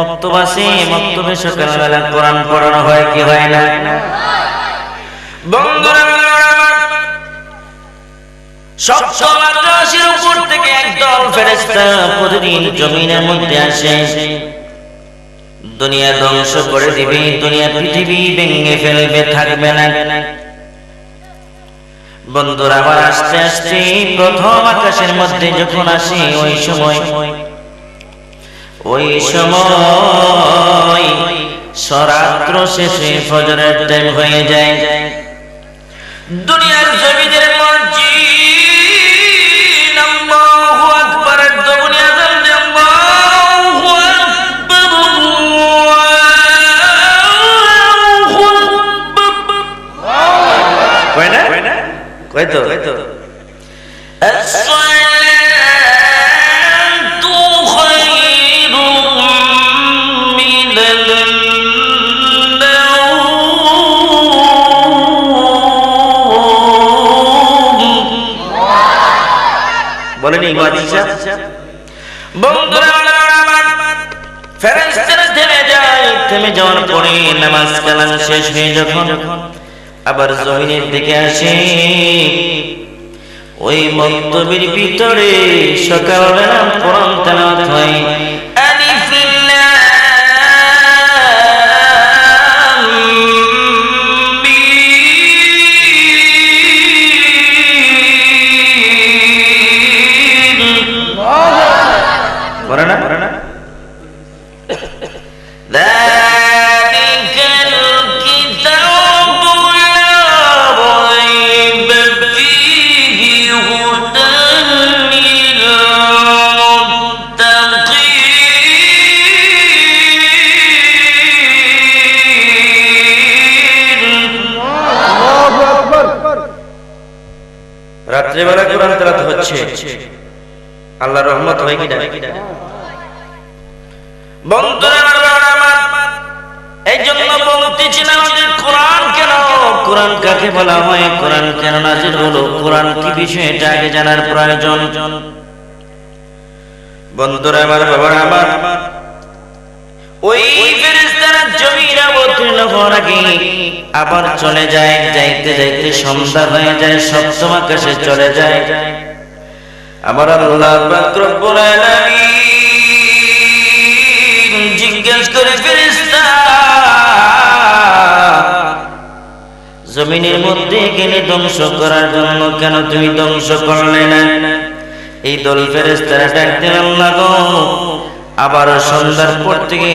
মক্তব আছে, মক্তবে সকালবেলা কোরআন পড়ানো হয় কি হয় না? বন্ধুরা সপ্তম আকাশের উপর থেকে একদল ফেরেশতা প্রতিদিন জমিনের মধ্যে আসে, দুনিয়া ধ্বংস করে দিবে, দুনিয়া পৃথিবী ভেঙে ফেলবে, থাকবে না। বন্ধুরা আবার আস্তে আস্তে প্রথম আকাশের মধ্যে যখন আসে ওই সময় সরাত্র শেষে ফজরের টাইম হয়ে যায়। দুনিয়ার জমিনের মসজিদ আল্লাহু আকবার, দুনিয়া জমিনে আল্লাহু আকবার, কয় না কয় তো বলেনি বাদশা। বন্ধুরা ফেরেশতারা থেমে যায়, থেমে যাওয়ার পরে নামাজ কালাম শেষ হয়ে যখন আবার জমিনের দিকে আসে, ওই মক্তবের ভিতরে সকালবেলা কোরআন তেলাওয়াত হয়। আলিফ লাম মিম, পড়ে না রাত্রিবেলা কোরআন তেলাওয়াত হচ্ছে, আল্লাহর রহমত হয় কি না? বন্ধুরা এই জন্য বলতেছিলাম যে কোরআন কেন, কোরআন কাকে বলা হয়, কোরআন কেন নাযিল হলো, কোরআন কি বিষয়, এটা আগে জানার প্রয়োজন। বন্ধুরা আমার, বাবারা আমার, ওই ফেরেশতারা জমিনে অবতীর্ণ হওয়ার আগে আবার চলে যায়, যাইতে যাইতে সন্ধ্যা হয়ে যায়, সপ্তম আকাশে চলে যায়। আমার আল্লাহ পাক রব্বুল আলামিন জিজ্ঞেস করে, ফেরেশতা জমিনের মধ্যে গেলে ধ্বংস করার জন্য কেন তুমি ধ্বংস করলে না? এই দল ফেরেশতারা ডাকতে, আল্লাহ গো, আবার সন্ধ্যার পর থেকে